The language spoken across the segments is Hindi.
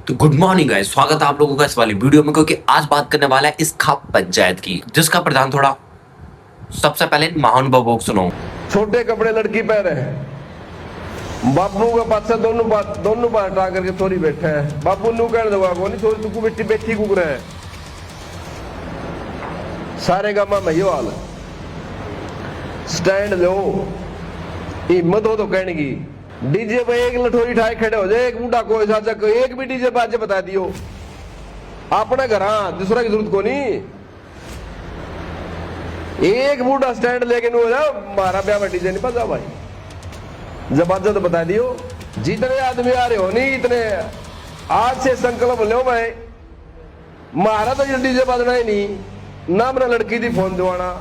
तो गुड मॉर्निंग गाइस, स्वागत है आप लोगों का इस वाली वीडियो में, क्योंकि आज बात करने वाला है इस खाप पंचायत की, जिसका प्रधान थोड़ा सबसे पहले महानुभावों को सुनो। छोटे कपड़े लड़की पहने, बापू के पास से दोनों बात हटा करके थोड़ी बैठे हैं। बापू नु कह दो नहीं थोड़ी तुकू बेटी बैठी कुक रहे सारे गामा में यो हाल स्टैंड लो, हिम्मत हो तो कहने की। डीजे पे एक लठोरी ठाए खड़े हो जाए, एक बूढ़ा कोई साजा कोई एक भी डीजे बाजे बता दियो अपने घर, दूसरा की जरूरत को नहीं। एक बूढ़ा स्टैंड लेके नु हो जाओ, हमारा ब्याह में डीजे नहीं बजा भाई, जब बाजा तो बता दियो। जितने आदमी आ रहे हो नहीं इतने आज से संकल्प लो भाई, मारा तो डीजे बजना ही नहीं ना, अपना लड़की थी फोन दवाना।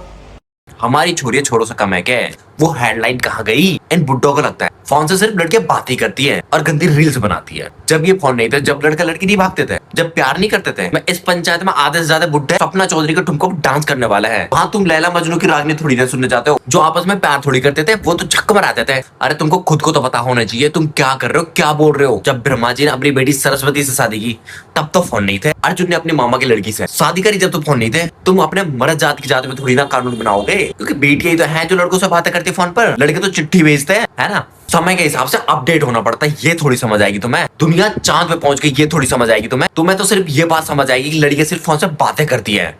हमारी छोरी छोरों से कम है क्या? वो हेडलाइन कहाँ गई? इन बुड्ढों को लगता है फोन से सिर्फ लड़कियां बातें करती है और गंदी रील्स बनाती है। जब ये फोन नहीं थे, जब लड़का लड़की नहीं भागते थे, जब प्यार नहीं करते थे, मैं इस पंचायत में आधे से ज्यादा बुड्ढे सपना चौधरी का तुमको डांस करने वाला है। वहाँ तुम लैला मजनू की रागनी थोड़ी ना सुनने जाते हो, जो आपस में प्यार थोड़ी करते थे, वो तो झक मराते थे। अरे तुमको खुद को तो पता होना चाहिए तुम क्या कर रहे हो, क्या बोल रहे हो। जब ब्रह्मा जी ने अपनी बेटी सरस्वती से शादी की तब तो फोन नहीं थे। अर्जुन ने अपनी मामा की लड़की से शादी करी जब तो फोन नहीं थे। तुम अपने मर्द जात की जात में थोड़ी ना कानून बनाओगे, क्योंकि बेटियां तो है जो लड़कों से बातें करती फोन पर, लड़के तो चिट्ठी भेजते हैं, है ना। समय के हिसाब से अपडेट होना पड़ता है, ये थोड़ी समझ आएगी तुम्हें। दुनिया चांद पे पहुंच गई, ये थोड़ी समझ आएगी तुम्हें तो सिर्फ ये बात समझ आएगी कि लड़कियां सिर्फ फोन से बातें करती है,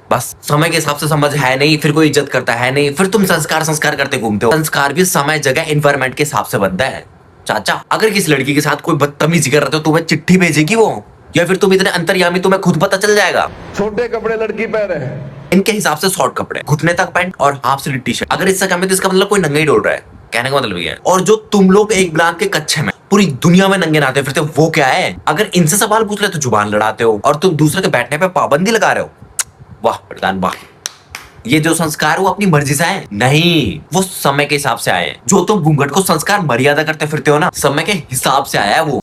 बस। समय के हिसाब से समझ है नहीं, फिर कोई इज्जत करता है नहीं, फिर तुम संस्कार करते घूमते हो। संस्कार भी समय जगह एनवायरमेंट के हिसाब से बनता है चाचा। अगर किसी लड़की के साथ कोई बदतमीजी कर रहे हो, तुम्हें चिट्ठी भेजेगी वो, या फिर तुम इतने अंतर्यामी तुम्हें खुद पता चल जाएगा। छोटे कपड़े लड़की पहने, इनके हिसाब से शॉर्ट कपड़े, घुटने तक पैंट और हाफ स्लीव टी शर्ट। अगर इससे कम है तो इसका मतलब कोई नंगा ही डोल रहा है, कहने का मतलब ये है। और जो तुम लोग एक ब्लाक के कच्चे में पूरी दुनिया में नंगे नाते फिरते हो, वो क्या है? अगर इनसे सवाल पूछ ले तो जुबान लड़ाते हो, और तुम दूसरे के बैठने पे पाबंदी लगा रहे हो। वाह प्रधान वाह, ये जो संस्कार वो अपनी मर्जी से आए नहीं, वो समय के हिसाब से आए। जो तुम घूंघट को संस्कार मर्यादा करते फिरते हो ना, समय के हिसाब से आया है वो।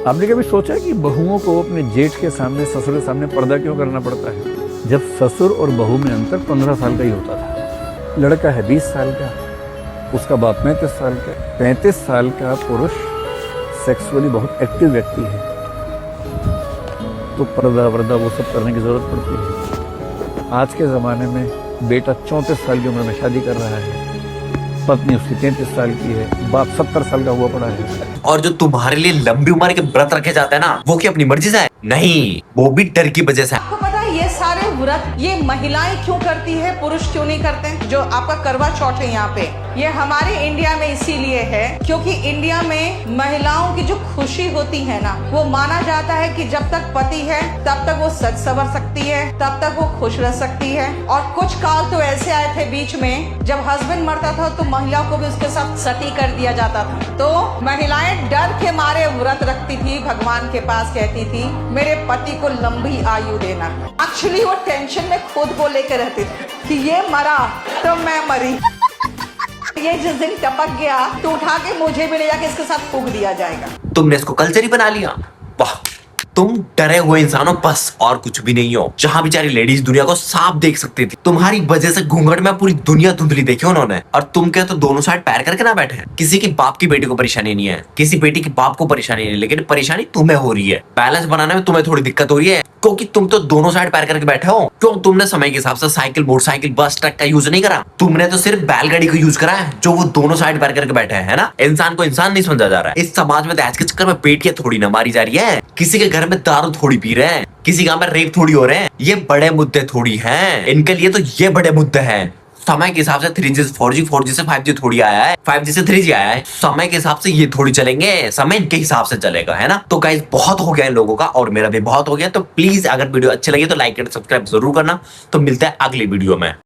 आपने कभी सोचा कि बहुओं को अपने जेठ के सामने, ससुर के सामने पर्दा क्यों करना पड़ता है? जब ससुर और बहू में अंतर 15 साल का ही होता था। लड़का है 20 साल का, उसका बाप 35 साल का। 35 साल का पुरुष सेक्सुअली बहुत एक्टिव व्यक्ति है, तो पर्दा वर्दा वो सब करने की जरूरत पड़ती है। आज के ज़माने में बेटा 34 साल की उम्र में शादी कर रहा है, पत्नी उसकी 33 साल की है, बाप 70 साल का हुआ पड़ा है। और जो तुम्हारे लिए लंबी उम्र के व्रत रखे जाते हैं ना, वो क्या अपनी मर्जी से है? नहीं, वो भी डर की वजह से। आपको पता है ये सारे व्रत ये महिलाएं क्यों करती है, पुरुष क्यों नहीं करते? जो आपका करवा चौथ है यहाँ पे, ये हमारे इंडिया में इसीलिए है क्योंकि इंडिया में महिलाओं की जो खुशी होती है ना, वो माना जाता है कि जब तक पति है तब तक वो सज सवर सकती है, तब तक वो खुश रह सकती है। और कुछ काल तो ऐसे आए थे बीच में, जब हस्बैंड मरता था तो महिला को भी उसके साथ सती कर दिया जाता था। तो महिलाएं डर के मारे व्रत रखती थी, भगवान के पास कहती थी मेरे पति को लंबी आयु देना। एक्चुअली वो टेंशन में खुद को लेकर रहती थी कि ये मरा तो मैं मरी, ये जिस दिन टपक गया तो उठा के मुझे भी ले जाके इसके साथ फूंक दिया जाएगा। तुमने इसको कल्चर ही बना लिया। वाह, तुम डरे हुए इंसान हो बस, और कुछ भी नहीं हो। जहाँ बेचारी लेडीज दुनिया को साफ देख सकती थी, तुम्हारी वजह से घूंघट में पूरी दुनिया धुंधली देखी उन्होंने। और तुम क्या तो दोनों साइड पैर करके ना बैठे। किसी की बाप की बेटी को परेशानी नहीं है, किसी बेटी की बाप को परेशानी नहीं, लेकिन परेशानी तुम्हें हो रही है। बैलेंस बनाने में तुम्हें थोड़ी दिक्कत हो रही है, क्योंकि तुम तो दोनों साइड पैर करके बैठे हो। क्यों? तुमने समय के हिसाब से साइकिल, मोटरसाइकिल, बस, ट्रक का यूज नहीं करा, तुमने तो सिर्फ बैलगाड़ी को यूज करा है, जो वो दोनों साइड पैर करके बैठे हैं ना। इंसान को इंसान नहीं समझा जा रहा है। इस समाज में दहेज के चक्कर में बेटियां थोड़ी ना मारी जा रही है, किसी के घर में दारू थोड़ी पी रहे हैं, किसी गांव में रेप थोड़ी हो रहे हैं। ये बड़े मुद्दे थोड़ी हैं, इनके लिए तो ये बड़े मुद्दे हैं। समय के हिसाब से 3G से 4G, 4G से 5G थोड़ी आया है, 5G से 3G आया है। समय के हिसाब से ये थोड़ी चलेंगे, समय इनके हिसाब से चलेगा, है ना। तो गाइस बहुत हो गया इन लोगों का, और मेरा भी बहुत हो गया। तो प्लीज अगर वीडियो अच्छी लगी तो लाइक एंड सब्सक्राइब जरूर करना। तो मिलता है अगली वीडियो में।